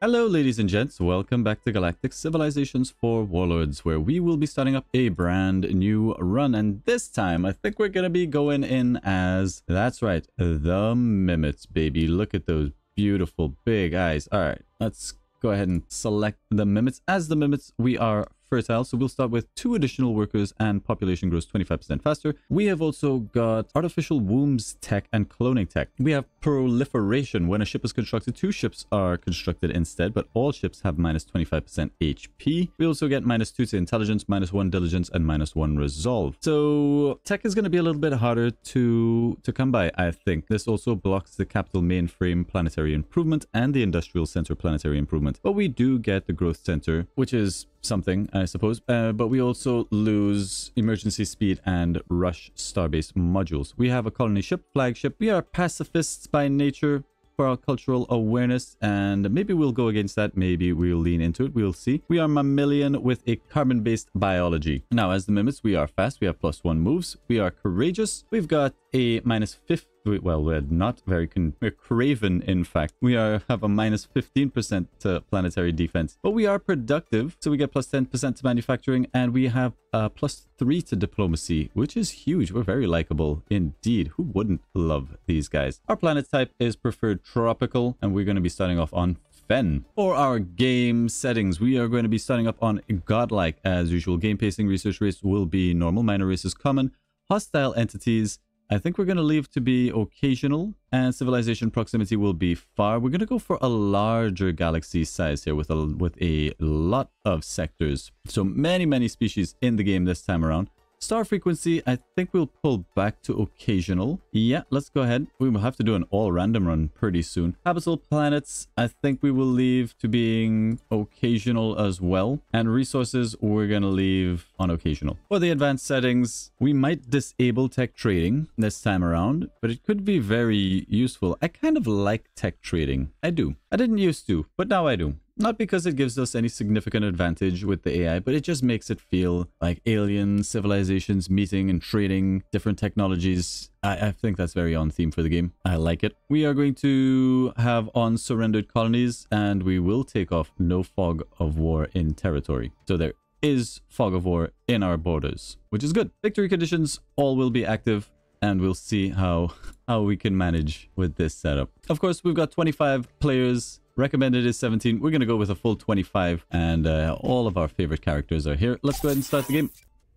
Hello ladies and gents, welcome back to Galactic Civilizations for Warlords, where we will be starting up a brand new run, and this time I think we're gonna be going in as, that's right, the Mimots, baby. Look at those beautiful big eyes. Alright, let's go ahead and select the Mimots. As the Mimots, we are fertile, so we'll start with 2 additional workers and population grows 25% faster. We have also got artificial wombs tech and cloning tech. We have proliferation. When a ship is constructed, 2 ships are constructed instead, but all ships have minus 25% HP. We also get minus 2 to intelligence, minus 1 diligence, and minus 1 resolve. So tech is going to be a little bit harder to come by, I think. This also blocks the capital mainframe planetary improvement and the industrial center planetary improvement, but we do get the growth center, which is something, I suppose, but we also lose emergency speed and rush starbase modules. We have a colony ship, flagship. We are pacifists by nature for our cultural awareness, and maybe we'll go against that, maybe we'll lean into it, we'll see. We are mammalian with a carbon-based biology. Now, as the Mimots, we are fast, we have +1 moves, we are courageous, we've got a -5, well, we're not very we're craven, in fact. We have a -15% to planetary defense, but we are productive, so we get +10% to manufacturing, and we have +3 to diplomacy, which is huge. We're very likable indeed. Who wouldn't love these guys? Our planet type is preferred tropical, and we're going to be starting off on Fen. For our game settings, we are going to be starting up on Godlike as usual. Game pacing, research rates will be normal, minor races common, hostile entities I think we're going to leave to be occasional, and civilization proximity will be far. We're going to go for a larger galaxy size here with a lot of sectors. So many species in the game this time around. Star frequency, I think we'll pull back to occasional. Yeah, let's go ahead. We will have to do an all random run pretty soon. Habitable planets, I think we will leave to being occasional as well. And resources, we're going to leave on occasional. For the advanced settings, we might disable tech trading this time around, but it could be very useful. I kind of like tech trading. I do. I didn't used to, but now I do. Not because it gives us any significant advantage with the AI, but it just makes it feel like alien civilizations meeting and trading different technologies. I think that's very on theme for the game. I like it. We are going to have unsurrendered colonies, and we will take off no fog of war in territory. So there is fog of war in our borders, which is good. Victory conditions all will be active, and we'll see how we can manage with this setup. Of course, we've got 25 players. Recommended is 17. We're going to go with a full 25, and all of our favorite characters are here. Let's go ahead and start the game.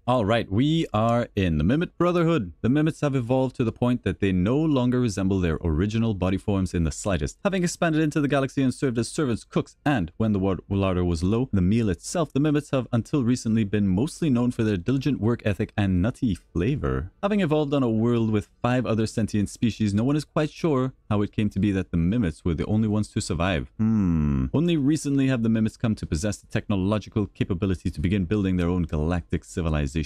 All right, we are in the Mimot Brotherhood. The Mimots have evolved to the point that they no longer resemble their original body forms in the slightest. Having expanded into the galaxy and served as servants, cooks, and when the larder was low, the meal itself, the Mimots have until recently been mostly known for their diligent work ethic and nutty flavor. Having evolved on a world with 5 other sentient species, no one is quite sure how it came to be that the Mimots were the only ones to survive. Only recently have the Mimots come to possess the technological capability to begin building their own galactic civilization.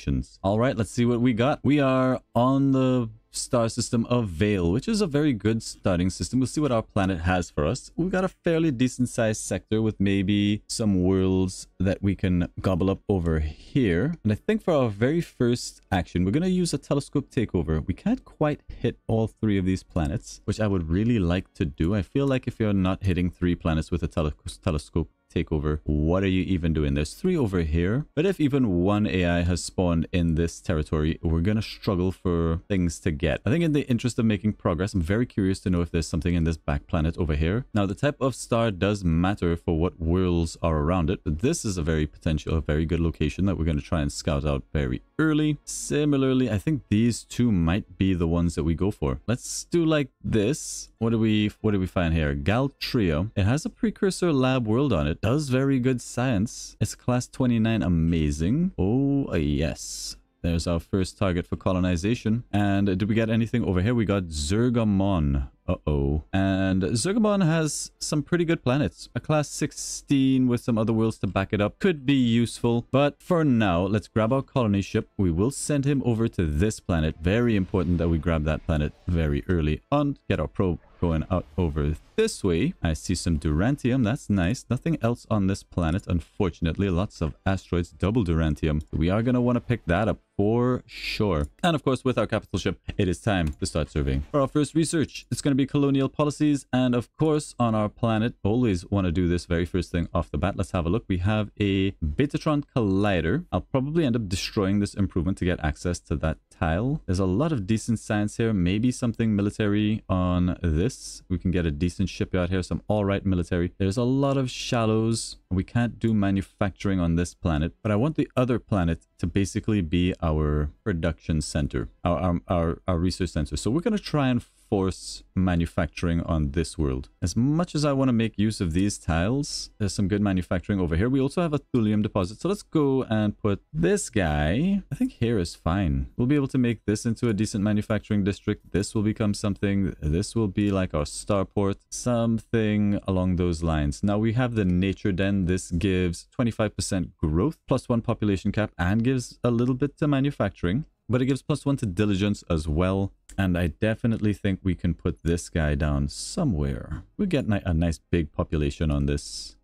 All right, let's see what we got. We are on the star system of Vale, which is a very good starting system. We'll see what our planet has for us. We've got a fairly decent sized sector with maybe some worlds that we can gobble up over here. And I think for our very first action, we're going to use a telescope takeover. We can't quite hit all 3 of these planets, which I would really like to do. I feel like if you're not hitting 3 planets with a telescope takeover, what are you even doing? There's 3 over here, but if even 1 AI has spawned in this territory, we're gonna struggle for things to get. I think in the interest of making progress, I'm very curious to know if there's something in this back planet over here. Now, the type of star does matter for what worlds are around it, but this is a very good location that we're going to try and scout out very early. Similarly, I think these 2 might be the ones that we go for. Let's do like this. What do we find here? Galtria. It has a precursor lab world on it. Does very good science. It's class 29. Amazing. Oh, yes. There's our first target for colonization. And did we get anything over here? We got Zergamon. And Zergamon has some pretty good planets. A class 16 with some other worlds to back it up could be useful. But for now, let's grab our colony ship. We will send him over to this planet. Very important that we grab that planet very early on. Get our probe going out over this way. I see some Durantium. That's nice. Nothing else on this planet, unfortunately. Lots of asteroids, double Durantium. We are going to want to pick that up for sure. And of course, with our capital ship, it is time to start surveying. For our first research, it's going to be colonial policies. And of course, on our planet, always want to do this very first thing off the bat. Let's have a look. We have a Betatron collider. I'll probably end up destroying this improvement to get access to that tile. There's a lot of decent science here. Maybe something military on this. We can get a decent shipyard here. Some all right military. There's a lot of shallows. We can't do manufacturing on this planet, but I want the other planet to basically be our production center, our research center. So we're going to try and force manufacturing on this world. As much as I want to make use of these tiles, there's some good manufacturing over here. We also have a thulium deposit. So let's go and put this guy. I think here is fine. We'll be able to make this into a decent manufacturing district. This will become something. This will be like our starport, something along those lines. Now we have the nature den. This gives 25% growth, +1 population cap, and gives a little bit to manufacturing. But it gives +1 to diligence as well. And I definitely think we can put this guy down somewhere. We get a nice big population on this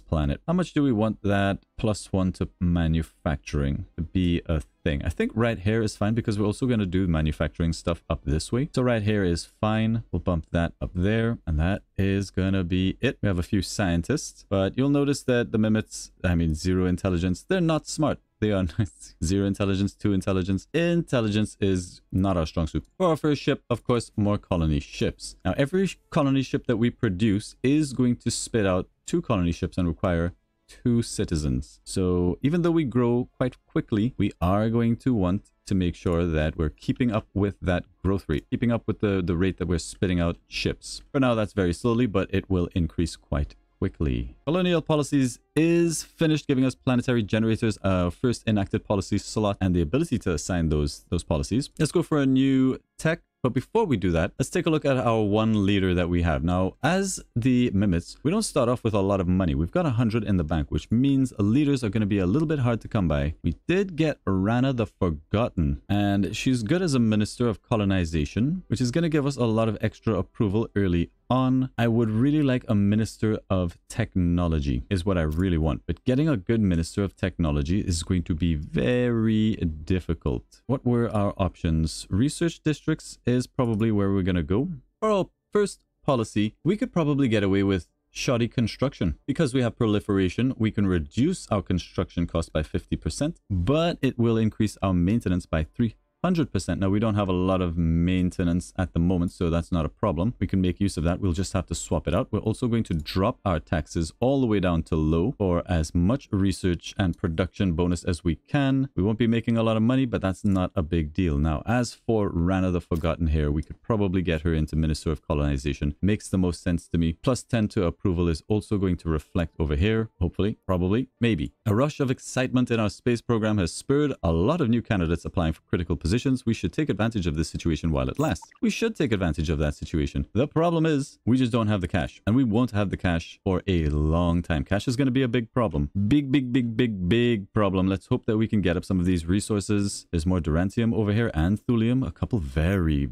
planet. How much do we want that +1 to manufacturing to be a thing? I think right here is fine because we're also going to do manufacturing stuff up this way. So right here is fine. We'll bump that up there. And that is going to be it. We have a few scientists, but you'll notice that the Mimots, I mean, 0 intelligence, they're not smart. They are nice. 0 intelligence, 2 intelligence. Intelligence is not our strong suit. For our first ship, of course, more colony ships. Now, every colony ship that we produce is going to spit out 2 colony ships and require 2 citizens. So even though we grow quite quickly, we are going to want to make sure that we're keeping up with that growth rate, keeping up with the rate that we're spitting out ships. For now, that's very slowly, but it will increase quite quickly. Colonial policies is finished giving us planetary generators, first enacted policy slot, and the ability to assign those policies. Let's go for a new tech. But before we do that, let's take a look at our one leader that we have. Now, as the Mimots, we don't start off with a lot of money. We've got 100 in the bank, which means leaders are going to be a little bit hard to come by. We did get Rana the Forgotten, and she's good as a minister of colonization, which is going to give us a lot of extra approval early on. I would really like a minister of technology is what I really want. But getting a good minister of technology is going to be very difficult. What were our options? Research districts is probably where we're going to go. For our first policy, we could probably get away with shoddy construction. Because we have proliferation, we can reduce our construction cost by 50%, but it will increase our maintenance by 300%. Now, we don't have a lot of maintenance at the moment, so that's not a problem. We can make use of that. We'll just have to swap it out. We're also going to drop our taxes all the way down to low for as much research and production bonus as we can. We won't be making a lot of money, but that's not a big deal. Now, as for Rana the Forgotten here, we could probably get her into Minister of Colonization. Makes the most sense to me. +10 to approval is also going to reflect over here. Hopefully, probably, maybe. A rush of excitement in our space program has spurred a lot of new candidates applying for critical positions. We should take advantage of this situation while it lasts. We should take advantage of that situation. The problem is we just don't have the cash, and we won't have the cash for a long time. Cash is going to be a big problem. Big problem. Let's hope that we can get up some of these resources. There's more Durantium over here and Thulium. A couple very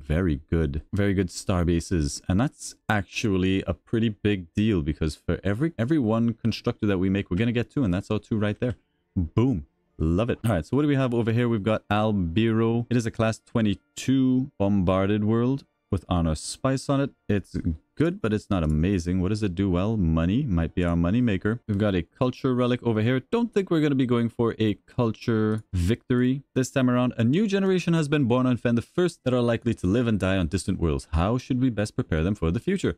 good star bases. And that's actually a pretty big deal because for every one constructor that we make, we're going to get 2, and that's our 2 right there. Boom. Love it. All right, so what do we have over here? We've got Albiro. It is a class 22 bombarded world with honor spice on it. It's good, but it's not amazing. What does it do well? Money might be our money maker. We've got a culture relic over here. Don't think we're going to be going for a culture victory this time around. A new generation has been born on Fen, the first that are likely to live and die on distant worlds. How should we best prepare them for the future?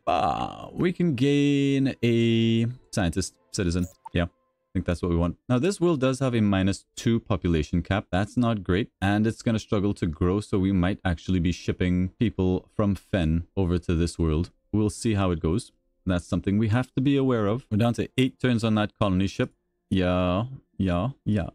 We can gain a scientist, citizen. Yeah. I think that's what we want. Now, this world does have a -2 population cap. That's not great. And it's going to struggle to grow. So we might actually be shipping people from Fen over to this world. We'll see how it goes. That's something we have to be aware of. We're down to 8 turns on that colony ship. Yeah.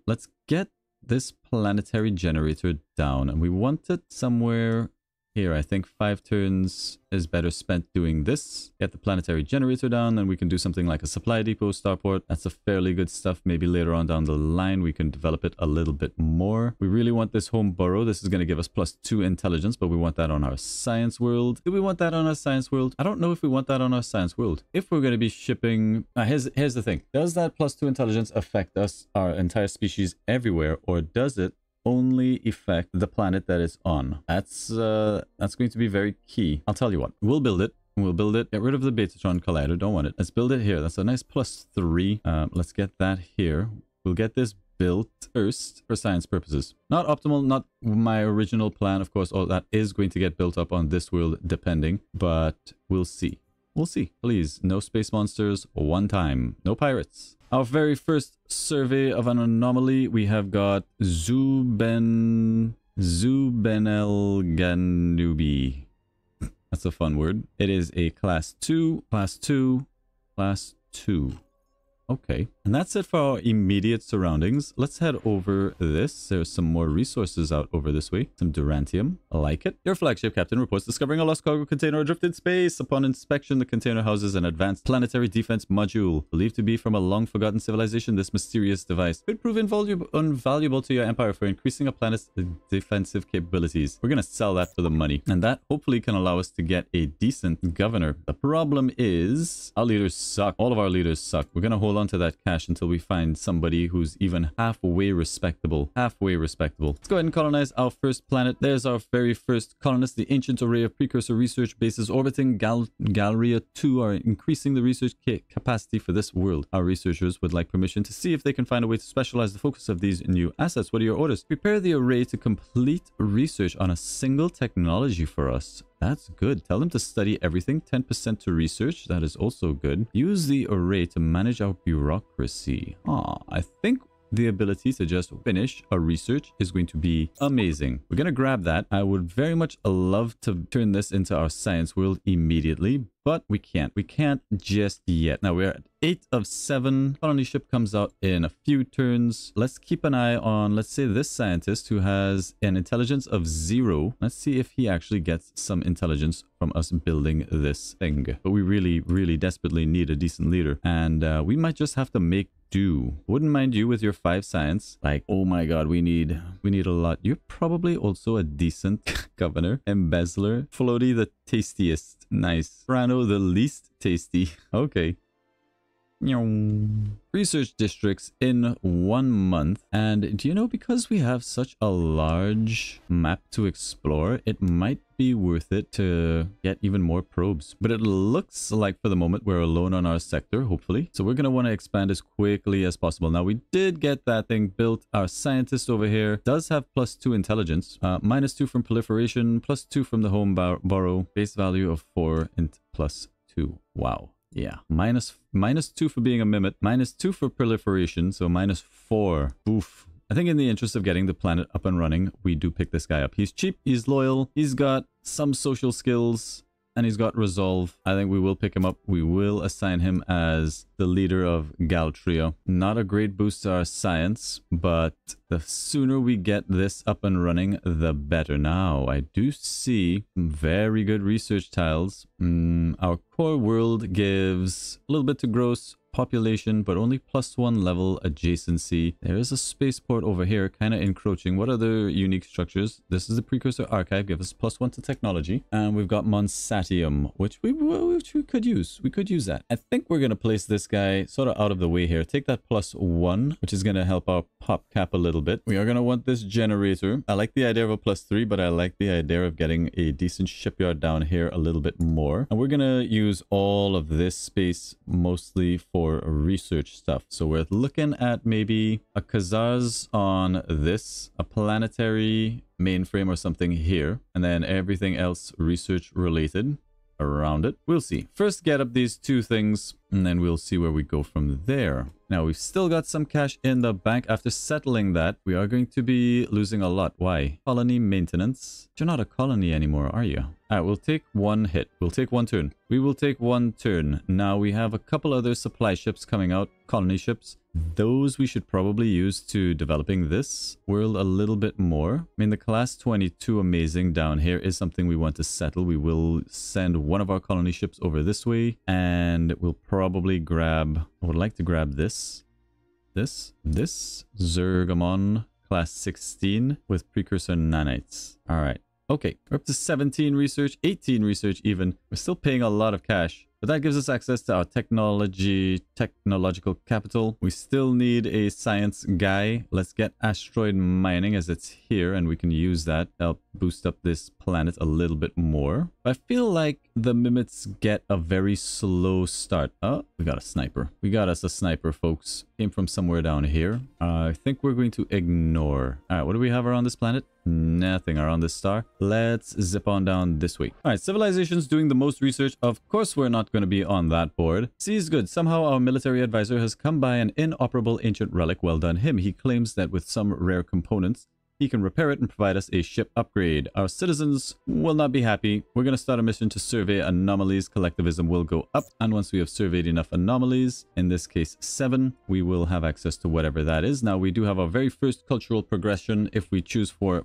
Let's get this planetary generator down. And we want it somewhere here. I think 5 turns is better spent doing this. Get the planetary generator down, then we can do something like a supply depot starport. That's a fairly good stuff. Maybe later on down the line, we can develop it a little bit more. We really want this home borough. This is going to give us +2 intelligence, but we want that on our science world. Do we want that on our science world? I don't know if we want that on our science world. If we're going to be shipping... here's the thing. Does that +2 intelligence affect us, our entire species everywhere, or does it only affect the planet that it's on? That's going to be very key. I'll tell you what. We'll build it. We'll build it. Get rid of the Betatron Collider. Don't want it. Let's build it here. That's a nice +3. Let's get that here. We'll get this built first for science purposes. Not optimal, not my original plan. Of course, all that is going to get built up on this world depending, but we'll see. We'll see. Please, no space monsters one time. No pirates. Our very first survey of an anomaly, we have got Zubenelganubi. That's a fun word. It is a class 2, class 2, class 2. Okay, and that's it for our immediate surroundings. Let's head over this. There's some more resources out over this way. Some Durantium. I like it. Your flagship captain reports discovering a lost cargo container adrift in space. Upon inspection, the container houses an advanced planetary defense module. Believed to be from a long-forgotten civilization, this mysterious device could prove invaluable to your empire for increasing a planet's defensive capabilities. We're going to sell that for the money, and that hopefully can allow us to get a decent governor. The problem is our leaders suck. All of our leaders suck. We're going to hold onto that cash until we find somebody who's even halfway respectable. Halfway respectable. Let's go ahead and colonize our first planet. There's our very first colonist. The ancient array of precursor research bases orbiting Galleria 2 are increasing the research capacity for this world. Our researchers would like permission to see if they can find a way to specialize the focus of these new assets. What are your orders? Prepare the array to complete research on a single technology for us. That's good. Tell them to study everything. 10% to research. That is also good. Use the array to manage our bureaucracy. I think the ability to just finish a research is going to be amazing. We're going to grab that. I would very much love to turn this into our science world immediately, but we can't. We can't just yet. Now we're at 8 of 7. Colony ship comes out in a few turns. Let's keep an eye on, let's say, this scientist who has an intelligence of 0. Let's see if he actually gets some intelligence from us building this thing. But we really, really desperately need a decent leader. And we might just have to make do. Wouldn't mind you with your 5 science. Like, oh my god, we need a lot. You're probably also a decent governor. Embezzler. Floaty the tastiest. Nice. Frano the least tasty. Okay. Research districts in 1 month. And do you know, because we have such a large map to explore, it might be worth it to get even more probes. But it looks like for the moment we're alone on our sector, hopefully. So we're going to want to expand as quickly as possible. Now we did get that thing built. Our scientist over here does have +2 intelligence, -2 from proliferation, +2 from the home borough, base value of 4 and +2. Wow. Yeah, minus 2 for being a Mimot, -2 for proliferation, so -4. Oof. I think in the interest of getting the planet up and running, we do pick this guy up. He's cheap, he's loyal, he's got some social skills, and he's got resolve. I think we will pick him up. We will assign him as the leader of Galtria. Not a great boost to our science, but the sooner we get this up and running, the better. Now, I do see very good research tiles. Our core world gives a little bit to gross population, but only +1 level adjacency. There is a spaceport over here, kind of encroaching. What other unique structures? This is the precursor archive, give us +1 to technology. And we've got Monsatium, which we could use. We could use that. I think we're going to place this guy sort of out of the way here. Take that +1, which is going to help our pop cap a little bit. We are going to want this generator. I like the idea of a +3, but I like the idea of getting a decent shipyard down here a little bit more. And we're going to use all of this space mostly for research stuff. So we're looking at maybe a Khazars on this, a planetary mainframe or something here, and then everything else research related around it. We'll see. First, get up these 2 things. and then we'll see where we go from there. Now, we've still got some cash in the bank. After settling that, we are going to be losing a lot. Why? Colony maintenance. You're not a colony anymore, are you? All right, we'll take one hit. We'll take one turn. We will take one turn. Now, we have a couple other supply ships coming out, colony ships. Those we should probably use to developing this world a little bit more. I mean, the class 22 amazing down here is something we want to settle. We will send one of our colony ships over this way, and we'll probably grab... I would like to grab this. This Zergamon class 16 with precursor nanites. All right. Okay, we're up to 17 research, 18 research even. We're still paying a lot of cash. But that gives us access to our technological capital. We still need a science guy. Let's get asteroid mining as it's here, and we can use that to help boost up this planet a little bit more. I feel like the Mimots get a very slow start. Oh, we got a sniper. We got us a sniper, folks. Came from somewhere down here. I think we're going to ignore. All right, what do we have around this planet? Nothing around this star. Let's zip on down this way. All right, civilization's doing the most research. Of course, we're not going to be on that board. C is good. Somehow our military advisor has come by an inoperable ancient relic. Well done him. He claims that with some rare components, he can repair it and provide us a ship upgrade. Our citizens will not be happy. We're going to start a mission to survey anomalies. Collectivism will go up. And once we have surveyed enough anomalies, in this case 7, we will have access to whatever that is. Now, we do have our very first cultural progression. If we choose for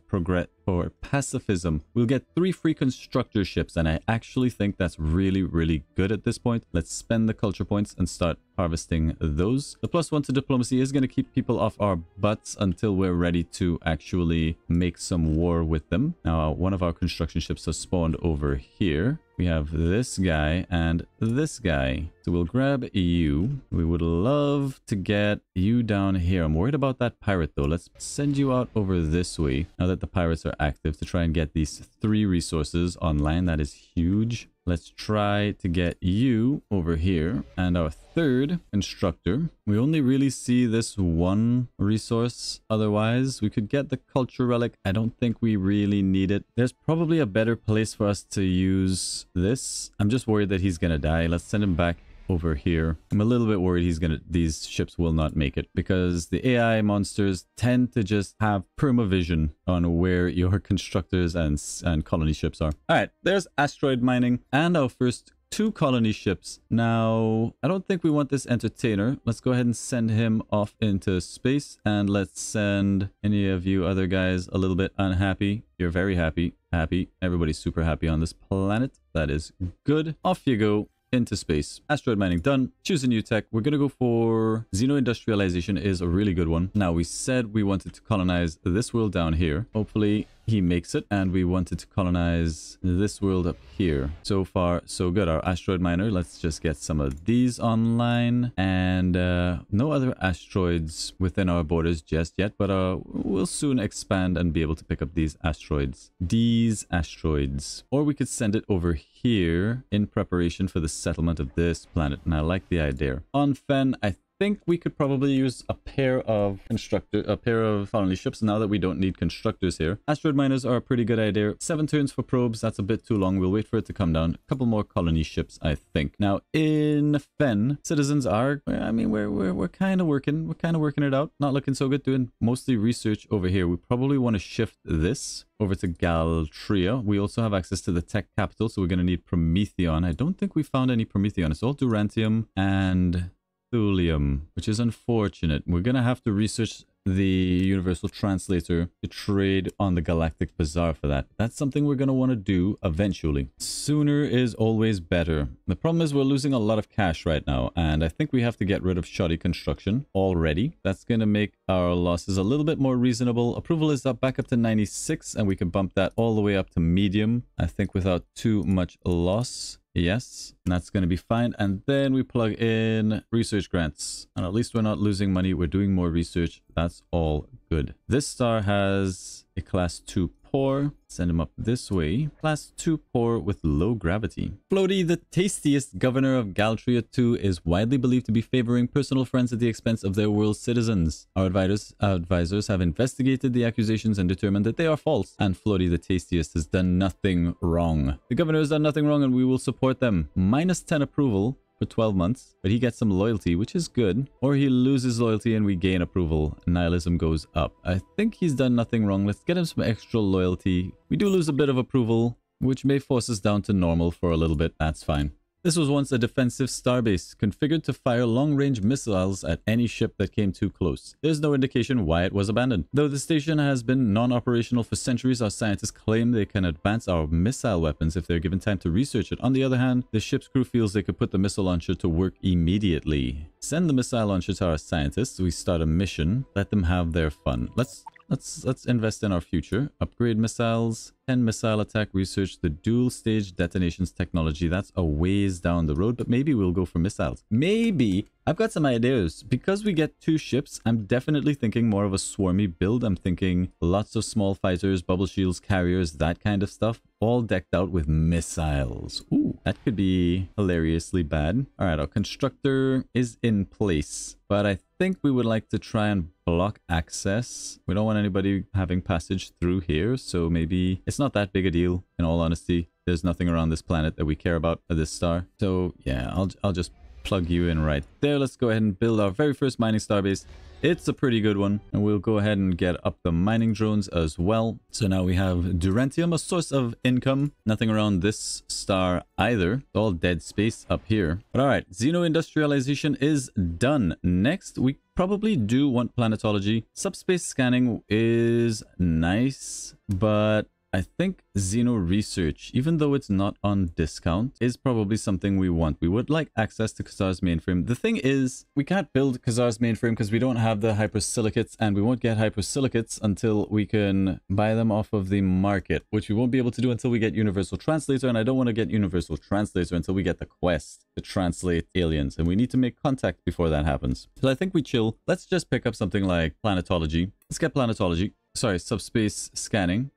pacifism, we'll get 3 free constructor ships. And I actually think that's really, really good at this point. Let's spend the culture points and start harvesting those. The +1 to diplomacy is going to keep people off our butts until we're ready to actually make some war with them. Now, one of our construction ships has spawned over here. We have this guy and this guy. So we'll grab you. We would love to get you down here. I'm worried about that pirate though. Let's send you out over this way now that the pirates are active to try and get these 3 resources online. That is huge. Let's try to get you over here. And our 3rd instructor. We only really see this 1 resource. Otherwise, we could get the culture relic. I don't think we really need it. There's probably a better place for us to use this. I'm just worried that he's gonna die. Let's send him back over here. I'm a little bit worried these ships will not make it because the AI monsters tend to just have permavision on where your constructors and colony ships are. All right, there's asteroid mining and our first 2 colony ships. Now, I don't think we want this entertainer. Let's go ahead and send him off into space, and let's send any of you other guys a little bit unhappy. You're very happy. Happy. Everybody's super happy on this planet. That is good. Off you go. Into space. Asteroid mining done. Choose a new tech. We're going to go for xeno-industrialization is a really good one. Now, we said we wanted to colonize this world down here. Hopefully, he makes it. And we wanted to colonize this world up here. So far, so good. Our asteroid miner. Let's just get some of these online. And no other asteroids within our borders just yet. But we'll soon expand and be able to pick up these asteroids. Or we could send it over here in preparation for the settlement of this planet. And I like the idea. On Fen, I think we could probably use a pair of colony ships now that we don't need constructors here. Asteroid miners are a pretty good idea. 7 turns for probes. That's a bit too long. We'll wait for it to come down. A couple more colony ships, I think. Now, in Fen, citizens are, I mean, we're kind of working. We're kind of working it out. Not looking so good. Doing mostly research over here. We probably want to shift this over to Galtria. We also have access to the tech capital, so we're going to need Prometheon. I don't think we found any Prometheon. It's all Durantium and Thulium, which is unfortunate. We're going to have to research the Universal Translator to trade on the Galactic Bazaar for that. That's something we're going to want to do eventually. Sooner is always better. The problem is we're losing a lot of cash right now, and I think we have to get rid of shoddy construction already. That's going to make our losses a little bit more reasonable. Approval is up back up to 96, and we can bump that all the way up to medium, I think, without too much loss. Yes, that's going to be fine. And then we plug in research grants. And at least we're not losing money. We're doing more research. That's all good. This star has a class 2 poor. Send him up this way. Class 2 poor with low gravity. Floaty, the tastiest governor of Galtria 2, is widely believed to be favoring personal friends at the expense of their world's citizens. Our advisors have investigated the accusations and determined that they are false. And Floaty, the tastiest, has done nothing wrong. The governor has done nothing wrong and we will support them. -10 approval for 12 months, but he gets some loyalty, which is good. Or he loses loyalty and we gain approval. Nihilism goes up. I think he's done nothing wrong. Let's get him some extra loyalty. We do lose a bit of approval, which may force us down to normal for a little bit. That's fine. This was once a defensive starbase, configured to fire long-range missiles at any ship that came too close. There's no indication why it was abandoned. Though the station has been non-operational for centuries, our scientists claim they can advance our missile weapons if they're given time to research it. On the other hand, the ship's crew feels they could put the missile launcher to work immediately. Send the missile launcher to our scientists. We start a mission. Let them have their fun. Let's invest in our future. Upgrade missiles. 10 missile attack research, the dual stage detonations technology. That's a ways down the road, but maybe we'll go for missiles. Maybe. I've got some ideas. Because we get 2 ships, I'm definitely thinking more of a swarmy build. I'm thinking lots of small fighters, bubble shields, carriers, that kind of stuff, all decked out with missiles. Ooh, that could be hilariously bad. All right, our constructor is in place, but I think we would like to try and block access. We don't want anybody having passage through here, so maybe it's not that big a deal, in all honesty. There's nothing around this planet that we care about, or this star. So yeah, I'll just plug you in right there. Let's go ahead and build our very first mining starbase. It's a pretty good one, and we'll go ahead and get up the mining drones as well. So now we have Durentium, a source of income. Nothing around this star either. It's all dead space up here. But all right, xeno-industrialization is done. Next, we probably do want planetology. Subspace scanning is nice, but I think Xeno research, even though it's not on discount, is probably something we want. We would like access to Khazar's mainframe. The thing is, we can't build Khazar's mainframe because we don't have the hypersilicates, and we won't get hypersilicates until we can buy them off of the market, which we won't be able to do until we get Universal Translator, and I don't want to get Universal Translator until we get the quest to translate aliens, and we need to make contact before that happens. So I think we chill. Let's just pick up something like planetology. Let's get planetology. Sorry, subspace scanning.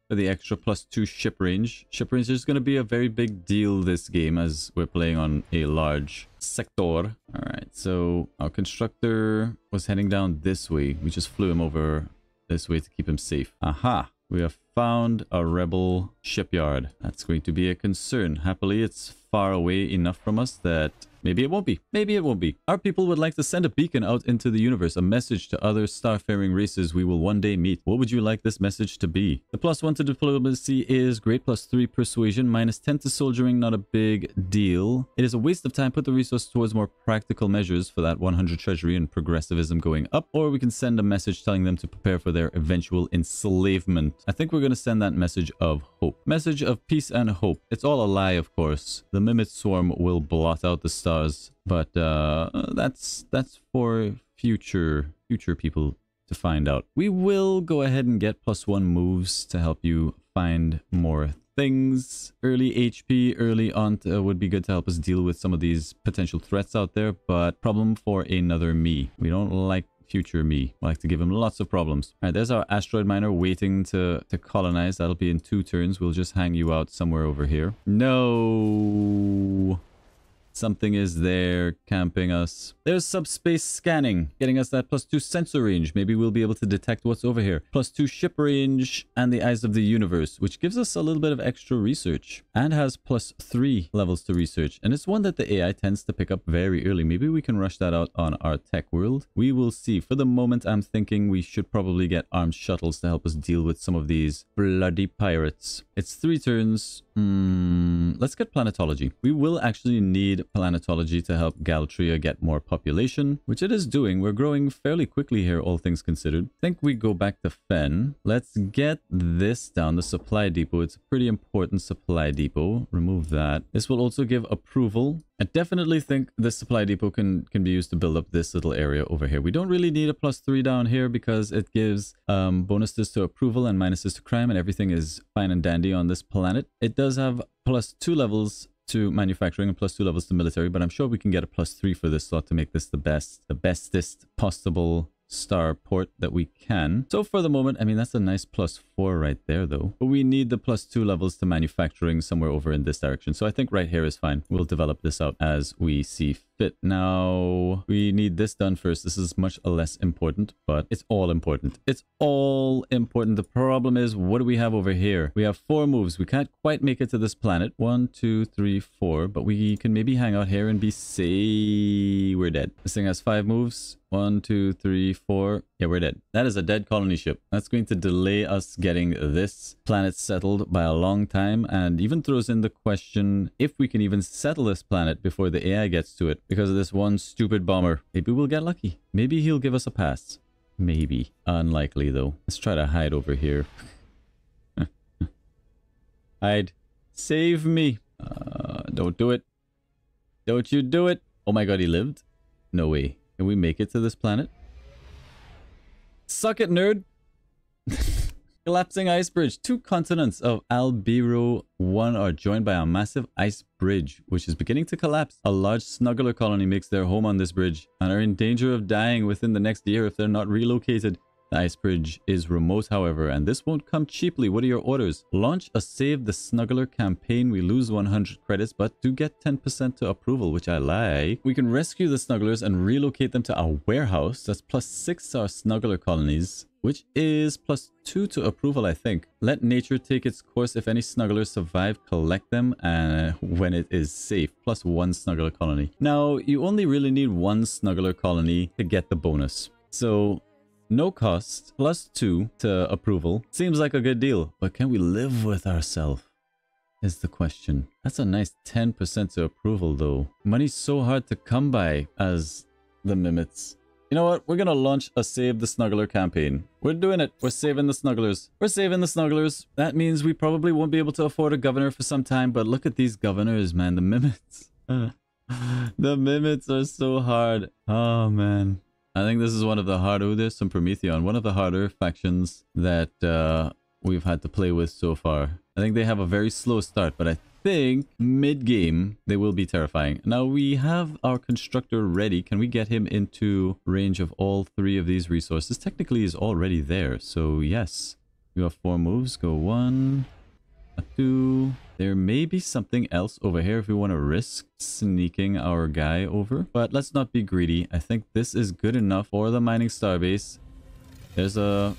For the extra +2 ship range. Ship range is going to be a very big deal this game as we're playing on a large sector. Alright, so our constructor was heading down this way. We just flew him over this way to keep him safe. Aha! We have found a rebel shipyard. That's going to be a concern. Happily, it's far away enough from us that maybe it won't be. Maybe it won't be. Our people would like to send a beacon out into the universe, a message to other starfaring races we will one day meet. What would you like this message to be? The +1 to diplomacy is great, +3 persuasion, -10 to soldiering, not a big deal. It is a waste of time. Put the resource towards more practical measures for that 100 treasury and progressivism going up, or we can send a message telling them to prepare for their eventual enslavement. I think we're going to send that message of hope. Message of peace and hope. It's all a lie, of course. The Mimot swarm will blot out the stars, but that's for future people to find out. We will go ahead and get +1 moves to help you find more things. Early HP, early on would be good to help us deal with some of these potential threats out there, but problem for another me. We don't like future me. I like to give him lots of problems. All right, there's our asteroid miner waiting to colonize. That'll be in 2 turns. We'll just hang you out somewhere over here. No. Something is there camping us. There's subspace scanning, getting us that +2 sensor range. Maybe we'll be able to detect what's over here. +2 ship range and the eyes of the universe, which gives us a little bit of extra research and has +3 levels to research. And it's one that the AI tends to pick up very early. Maybe we can rush that out on our tech world. We will see. For the moment, I'm thinking we should probably get armed shuttles to help us deal with some of these bloody pirates. It's 3 turns. Let's get planetology. We will actually need planetology to help Galtria get more population, which it is doing. We're growing fairly quickly here, all things considered. I think we go back to Fen. Let's get this down, the supply depot. It's a pretty important supply depot. Remove that. This will also give approval. I definitely think this supply depot can be used to build up this little area over here. We don't really need a +3 down here because it gives bonuses to approval and minuses to crime, and everything is fine and dandy on this planet. It does have +2 levels to manufacturing and +2 levels to military, but I'm sure we can get a +3 for this slot to make this the bestest possible star port that we can. So for the moment, I mean, that's a nice +4 4 right there, though. But we need the +2 levels to manufacturing somewhere over in this direction. So I think right here is fine. We'll develop this out as we see fit. Now, we need this done first. This is much less important, but it's all important. It's all important. The problem is, what do we have over here? We have 4 moves. We can't quite make it to this planet. 1, 2, 3, 4. But we can maybe hang out here and be safe. We're dead. This thing has 5 moves. 1, 2, 3, 4. Yeah, we're dead. That is a dead colony ship. That's going to delay us getting this planet settled by a long time, and even throws in the question if we can even settle this planet before the AI gets to it because of this one stupid bomber. Maybe we'll get lucky. Maybe he'll give us a pass. Maybe. Unlikely, though. Let's try to hide over here. Hide. Save me. Don't do it. Don't you do it. Oh my god, he lived? No way. Can we make it to this planet? Suck it, nerd! Collapsing ice bridge. 2 continents of Albiro 1 are joined by a massive ice bridge, which is beginning to collapse. A large snuggler colony makes their home on this bridge and are in danger of dying within the next year if they're not relocated. The ice bridge is remote, however, and this won't come cheaply. What are your orders? Launch a Save the Snuggler campaign. We lose 100 credits, but do get 10% to approval, which I like. We can rescue the Snugglers and relocate them to a warehouse. That's +6 to our Snuggler colonies, which is +2 to approval, I think. Let nature take its course. If any Snugglers survive, collect them when it is safe. +1 Snuggler colony. Now, you only really need 1 Snuggler colony to get the bonus. So no cost, +2 to approval. Seems like a good deal, but can we live with ourselves? Is the question. That's a nice 10% to approval, though. Money's so hard to come by as the Mimots. You know what? We're gonna launch a Save the Snuggler campaign. We're doing it. We're saving the Snugglers. We're saving the Snugglers. That means we probably won't be able to afford a governor for some time, but look at these governors, man. The Mimots. The Mimots are so hard. Oh, man. I think this is one of the harder, there's some Prometheon, one of the harder factions that we've had to play with so far. I think they have a very slow start, but I think mid-game they will be terrifying. Now we have our constructor ready. Can we get him into range of all 3 of these resources? Technically he's already there, so yes. You have 4 moves, go 1, 2. There may be something else over here if we want to risk sneaking our guy over. But let's not be greedy. I think this is good enough for the mining starbase. There's a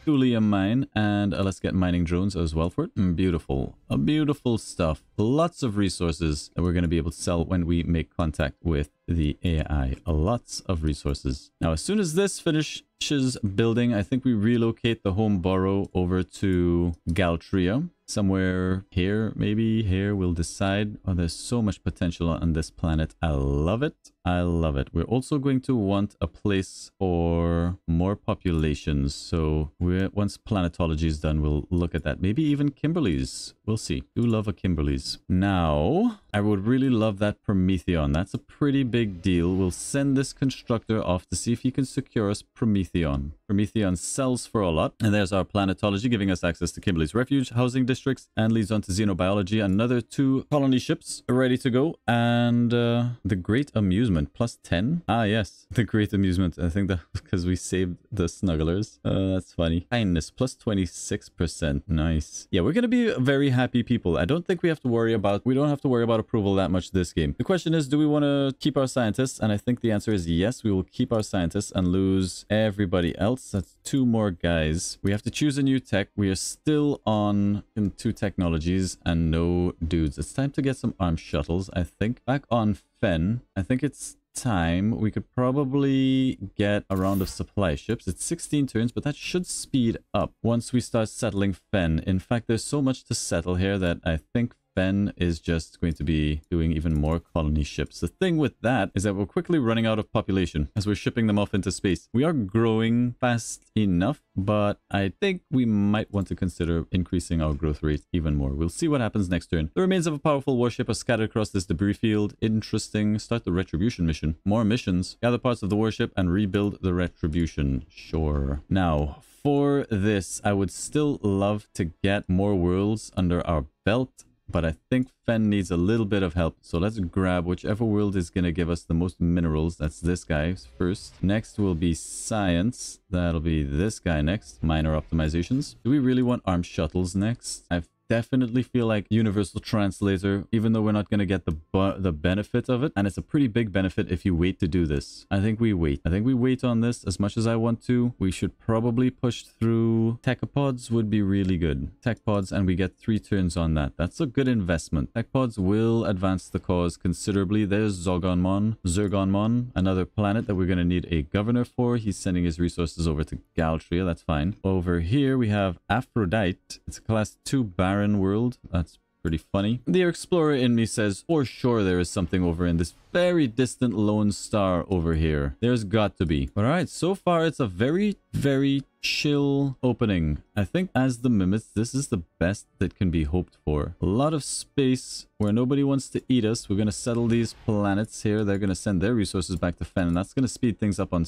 thulium mine, and let's get mining drones as well for it. Beautiful. Beautiful stuff. Lots of resources that we're going to be able to sell when we make contact with the AI. Lots of resources. Now, as soon as this finishes building, I think we relocate the home borough over to Galtria. Somewhere here, maybe here, we'll decide. Oh, there's so much potential on this planet. I love it. I love it. We're also going to want a place for more populations. So once planetology is done, we'll look at that. Maybe even Kimberly's. We'll see. Do love a Kimberly's. Now, I would really love that Prometheon. That's a pretty big deal. We'll send this constructor off to see if he can secure us Prometheon. Prometheon sells for a lot. And there's our planetology giving us access to Kimberly's refuge, housing districts, and leads on to xenobiology. Another 2 colony ships ready to go. And the Great Amusement +10. Ah, yes. The Great Amusement. I think that because we saved the Snugglers. That's funny. Kindness +26%. Nice. Yeah, we're going to be very happy people. I don't think we don't have to worry about approval that much this game. The question is, do we want to keep our scientists? And I think the answer is yes. We will keep our scientists and lose everybody else. That's 2 more guys. We have to choose a new tech. We are still on 2 technologies and no dudes. It's time to get some armed shuttles, I think. Back on Fen, I think it's time we could probably get a round of supply ships. It's 16 turns, but that should speed up once we start settling Fen. In fact, there's so much to settle here that I think Fen is just going to be doing even more colony ships. The thing with that is that we're quickly running out of population as we're shipping them off into space. We are growing fast enough, but I think we might want to consider increasing our growth rate even more. We'll see what happens next turn. The remains of a powerful warship are scattered across this debris field. Interesting. Start the retribution mission. More missions. Gather parts of the warship and rebuild the retribution. Sure. Now, for this, I would still love to get more worlds under our belt. but I think Fen needs a little bit of help. So let's grab whichever world is going to give us the most minerals. That's this guy first. Next will be science. That'll be this guy next. Minor optimizations. Do we really want armed shuttles next? I definitely feel like universal translator, even though we're not going to get the benefit of it, and it's a pretty big benefit if you wait to do this. I think we wait. I think we wait on this as much as I want to. We should probably push through techopods would be really good. Tech pods, and we get 3 turns on that. That's a good investment. Tech pods will advance the cause considerably. There's Zergonmon, another planet that we're going to need a governor for. He's sending his resources over to Galtria. That's fine. Over here we have Aphrodite. It's a class 2 barren world. That's pretty funny. The explorer in me says, for sure there is something over in this very distant lone star over here. There's got to be. All right, so far it's a very, very chill opening. I think as the Mimots, this is the best that can be hoped for. A lot of space where nobody wants to eat us. We're going to settle these planets here. They're going to send their resources back to Fen, and that's going to speed things up on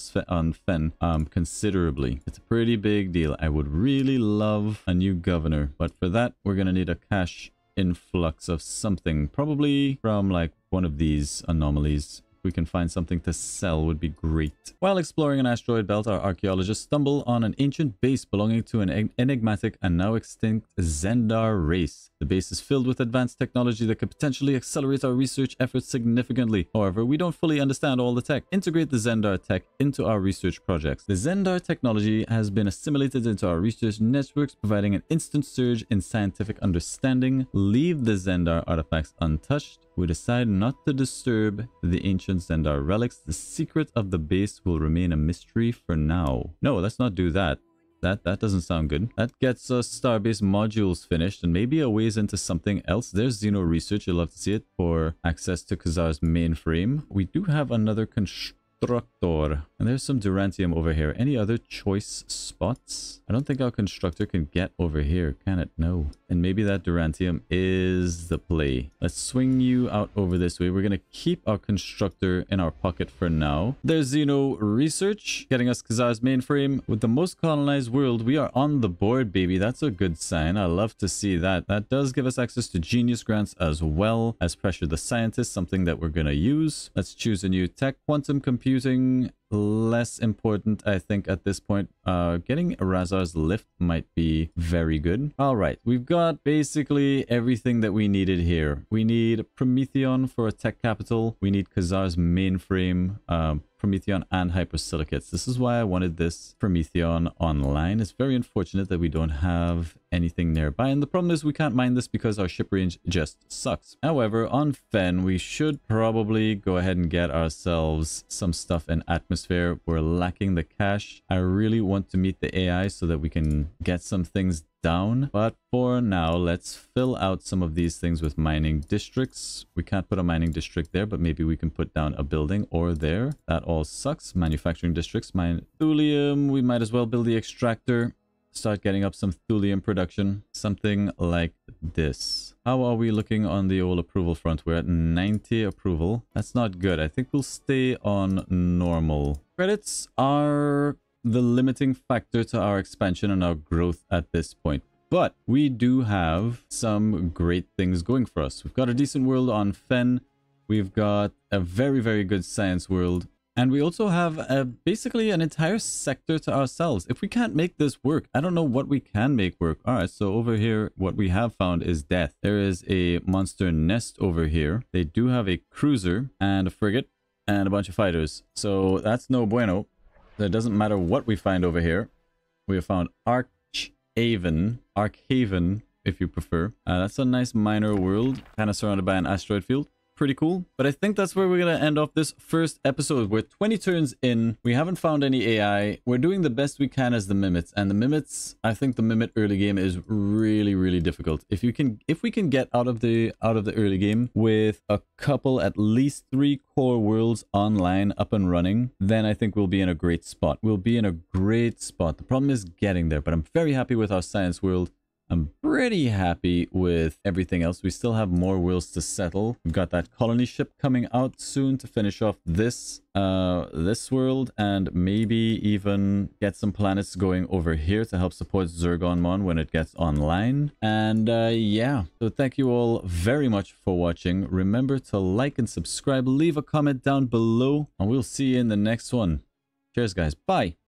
Fen considerably. It's a pretty big deal. I would really love a new governor, but for that, we're going to need a cash influx of something, probably from like one of these anomalies. We can find something to sell would be great. While exploring an asteroid belt, our archaeologists stumble on an ancient base belonging to an enigmatic and now extinct Zendar race. The base is filled with advanced technology that could potentially accelerate our research efforts significantly. However, we don't fully understand all the tech. Integrate the Zendar tech into our research projects. The Zendar technology has been assimilated into our research networks, providing an instant surge in scientific understanding. Leave the Zendar artifacts untouched. We decide not to disturb the ancient Zendar relics. The secret of the base will remain a mystery for now. No, let's not do that. That doesn't sound good. That gets us Starbase modules finished and maybe a ways into something else. There's Xeno research. You'll love to see it for access to Khazar's mainframe. We do have another constructor. And there's some Durantium over here. Any other choice spots? I don't think our constructor can get over here, can it? No. And maybe that Durantium is the play. Let's swing you out over this way. We're going to keep our constructor in our pocket for now. There's Xeno research, getting us Khazar's mainframe. With the most colonized world, we are on the board, baby. That's a good sign. I love to see that. That does give us access to genius grants as well as Pressure the Scientist, something that we're going to use. Let's choose a new tech. Quantum computing, less important, I think, at this point. Getting Razar's lift might be very good. All right, we've got basically everything that we needed here. We need Prometheon for a tech capital. We need Khazar's mainframe, Prometheon and hypersilicates. This is why I wanted this Prometheon online. It's very unfortunate that we don't have anything nearby, and the problem is we can't mine this because our ship range just sucks. However, on Fen, we should probably go ahead and get ourselves some stuff in atmosphere. We're lacking the cash. I really want to meet the AI so that we can get some things down, but for now, let's fill out some of these things with mining districts. We can't put a mining district there, but maybe we can put down a building or there. That all sucks. Manufacturing districts, mine thulium. We might as well build the extractor. Start getting up some thulium production. Something like this. How are we looking on the old approval front? We're at 90 approval. That's not good. I think we'll stay on normal. Credits are the limiting factor to our expansion and our growth at this point. But we do have some great things going for us. We've got a decent world on Fen. We've got a very, very good science world. And we also have basically an entire sector to ourselves. If we can't make this work, I don't know what we can make work. All right, so over here, what we have found is death. There is a monster nest over here. They do have a cruiser and a frigate and a bunch of fighters. So that's no bueno. It doesn't matter what we find over here. We have found Arkhaven, if you prefer. That's a nice minor world, kind of surrounded by an asteroid field. Pretty cool. But I think that's where we're going to end off this first episode. We're 20 turns in. We haven't found any AI. We're doing the best we can as the Mimots. And the Mimots, I think the Mimot early game is really, really difficult. If we can get out of the early game with a couple, at least 3 core worlds online up and running, then I think we'll be in a great spot. We'll be in a great spot. The problem is getting there, but I'm very happy with our science world. I'm pretty happy with everything else. We still have more wheels to settle. We've got that colony ship coming out soon to finish off this world, and maybe even get some planets going over here to help support Zergonmon when it gets online. And yeah, so thank you all very much for watching. Remember to like and subscribe, leave a comment down below, and we'll see you in the next one. Cheers, guys. Bye.